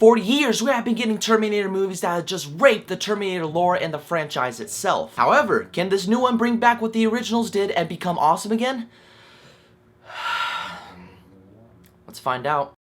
For years, we have been getting Terminator movies that have just raped the Terminator lore and the franchise itself. However, can this new one bring back what the originals did and become awesome again? Let's find out.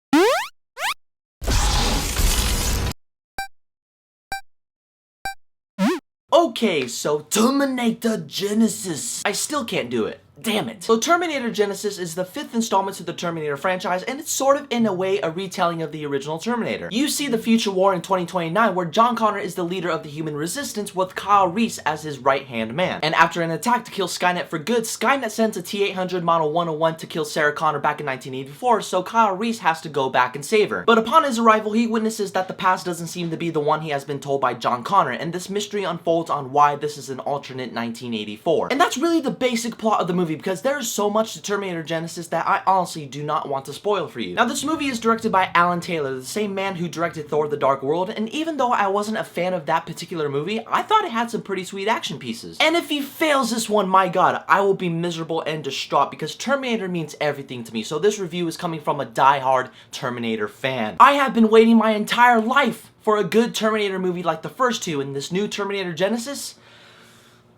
Okay, so Terminator Genisys. I still can't do it. Damn it. So Terminator Genisys is the 5th installment to the Terminator franchise, and it's sort of in a way a retelling of the original Terminator. You see the future war in 2029 where John Connor is the leader of the human resistance with Kyle Reese as his right-hand man. And after an attack to kill Skynet for good, Skynet sends a T-800 Model 101 to kill Sarah Connor back in 1984, so Kyle Reese has to go back and save her. But upon his arrival, he witnesses that the past doesn't seem to be the one he has been told by John Connor, and this mystery unfolds on why this is an alternate 1984. And that's really the basic plot of the movie, because there is so much to Terminator Genisys that I honestly do not want to spoil for you. Now, this movie is directed by Alan Taylor, the same man who directed Thor: The Dark World, and even though I wasn't a fan of that particular movie, I thought it had some pretty sweet action pieces. And if he fails this one, my god, I will be miserable and distraught because Terminator means everything to me, so this review is coming from a die-hard Terminator fan. I have been waiting my entire life for a good Terminator movie like the first two, and this new Terminator Genisys?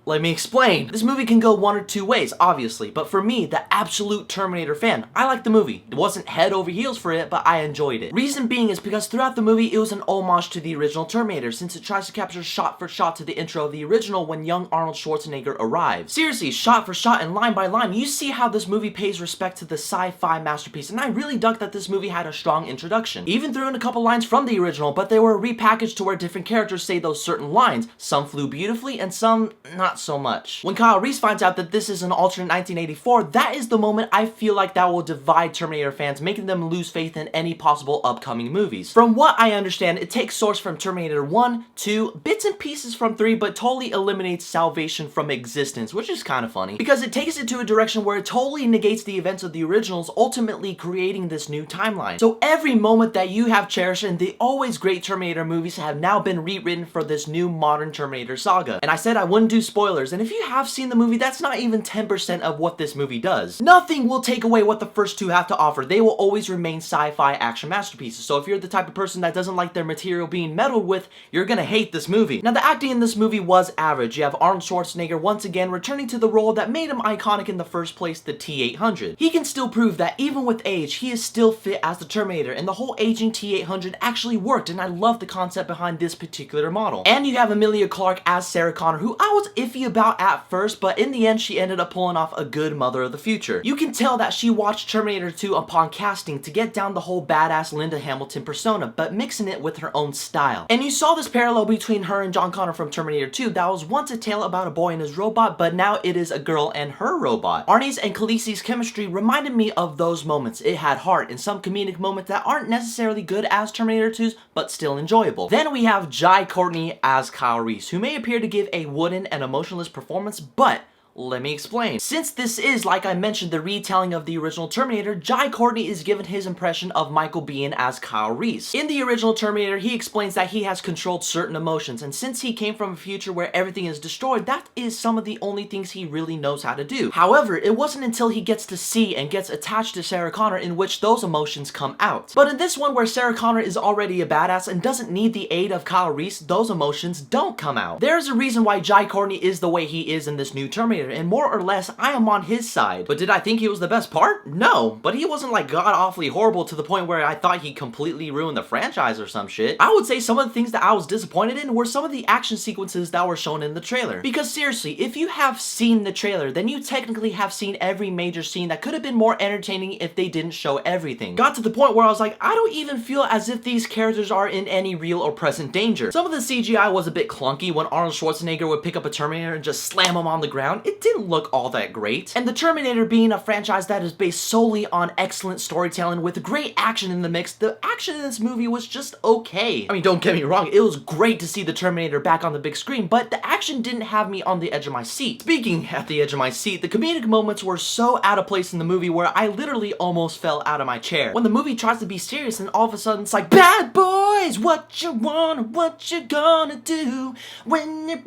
Let me explain. This movie can go one or two ways, obviously, but for me, the absolute Terminator fan, I liked the movie. It wasn't head over heels for it, but I enjoyed it. Reason being is because throughout the movie, it was an homage to the original Terminator, since it tries to capture shot for shot to the intro of the original when young Arnold Schwarzenegger arrives. Seriously, shot for shot and line by line, you see how this movie pays respect to the sci-fi masterpiece, and I really dug that this movie had a strong introduction. Even threw in a couple lines from the original, but they were repackaged to where different characters say those certain lines. Some flew beautifully, and some not so much. When Kyle Reese finds out that this is an alternate 1984, that is the moment I feel like that will divide Terminator fans, making them lose faith in any possible upcoming movies. From what I understand, it takes source from Terminator 1, 2, bits and pieces from 3, but totally eliminates Salvation from existence, which is kind of funny, because it takes it to a direction where it totally negates the events of the originals, ultimately creating this new timeline. So every moment that you have cherished in the always great Terminator movies have now been rewritten for this new modern Terminator saga. And I said I wouldn't do spoilers, and if you have seen the movie, that's not even 10% of what this movie does. Nothing will take away what the first two have to offer. They will always remain sci-fi action masterpieces. So if you're the type of person that doesn't like their material being meddled with, you're gonna hate this movie. Now, the acting in this movie was average. You have Arnold Schwarzenegger once again returning to the role that made him iconic in the first place, the T-800. He can still prove that even with age, he is still fit as the Terminator, and the whole aging T-800 actually worked, and I love the concept behind this particular model. And you have Emilia Clarke as Sarah Connor, who I was iffy about at first, but in the end she ended up pulling off a good mother of the future. You can tell that she watched Terminator 2 upon casting to get down the whole badass Linda Hamilton persona, but mixing it with her own style. And you saw this parallel between her and John Connor from Terminator 2. That was once a tale about a boy and his robot, but now it is a girl and her robot. Arnie's and Khaleesi's chemistry reminded me of those moments. It had heart and some comedic moments that aren't necessarily good as Terminator 2's, but still enjoyable. Then we have Jai Courtney as Kyle Reese, who may appear to give a wooden and emotionless performance, but let me explain. Since this is, like I mentioned, the retelling of the original Terminator, Jai Courtney is given his impression of Michael Biehn as Kyle Reese. In the original Terminator, he explains that he has controlled certain emotions, and since he came from a future where everything is destroyed, that is some of the only things he really knows how to do. However, it wasn't until he gets to see and gets attached to Sarah Connor in which those emotions come out. But in this one, where Sarah Connor is already a badass and doesn't need the aid of Kyle Reese, those emotions don't come out. There's a reason why Jai Courtney is the way he is in this new Terminator, and more or less, I am on his side. But did I think he was the best part? No, but he wasn't like god-awfully horrible to the point where I thought he completely ruined the franchise or some shit. I would say some of the things that I was disappointed in were some of the action sequences that were shown in the trailer. Because seriously, if you have seen the trailer, then you technically have seen every major scene that could have been more entertaining if they didn't show everything. Got to the point where I was like, I don't even feel as if these characters are in any real or present danger. Some of the CGI was a bit clunky when Arnold Schwarzenegger would pick up a Terminator and just slam him on the ground. It didn't look all that great. And the Terminator being a franchise that is based solely on excellent storytelling with great action in the mix, the action in this movie was just okay. I mean, don't get me wrong, it was great to see the Terminator back on the big screen, but the action didn't have me on the edge of my seat. Speaking at the edge of my seat, the comedic moments were so out of place in the movie where I literally almost fell out of my chair. When the movie tries to be serious and all of a sudden it's like, bad boys, what you want, what you gonna do when you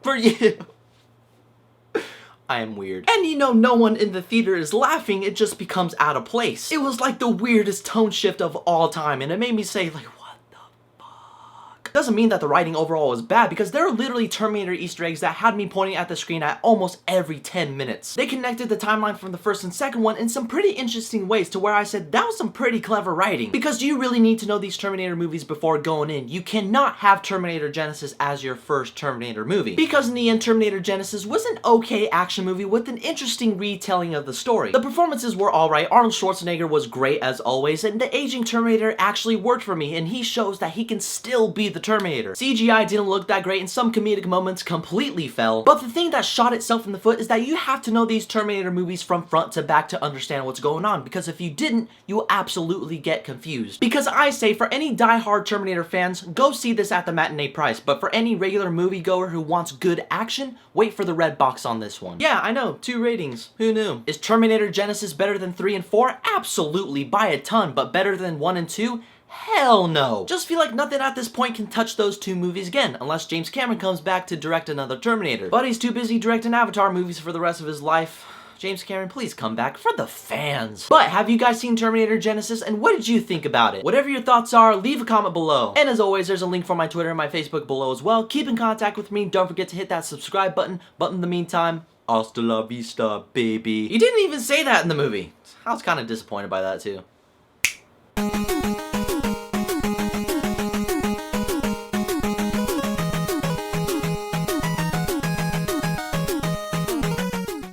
for you. I am weird. And you know, no one in the theater is laughing, it just becomes out of place. It was like the weirdest tone shift of all time, and it made me say, like, doesn't mean that the writing overall was bad, because there are literally Terminator Easter eggs that had me pointing at the screen at almost every 10 minutes. They connected the timeline from the first and second one in some pretty interesting ways to where I said that was some pretty clever writing. Because do you really need to know these Terminator movies before going in? You cannot have Terminator Genisys as your first Terminator movie. Because in the end, Terminator Genisys was an okay action movie with an interesting retelling of the story. The performances were alright, Arnold Schwarzenegger was great as always, and the aging Terminator actually worked for me, and he shows that he can still be the Terminator. CGI didn't look that great and some comedic moments completely fell, but the thing that shot itself in the foot is that you have to know these Terminator movies from front to back to understand what's going on, because if you didn't, you will absolutely get confused. Because I say, for any die-hard Terminator fans, go see this at the matinee price, but for any regular moviegoer who wants good action, wait for the red box on this one. Yeah, I know, 2 ratings. Who knew? Is Terminator Genisys better than 3 and 4? Absolutely, by a ton, but better than 1 and 2? Hell no. Just feel like nothing at this point can touch those 2 movies again, unless James Cameron comes back to direct another Terminator. But he's too busy directing Avatar movies for the rest of his life. James Cameron, please come back for the fans. But have you guys seen Terminator Genisys, and what did you think about it? Whatever your thoughts are, leave a comment below. And as always, there's a link for my Twitter and my Facebook below as well. Keep in contact with me. Don't forget to hit that subscribe button. But in the meantime, hasta la vista, baby. You didn't even say that in the movie. I was kind of disappointed by that too.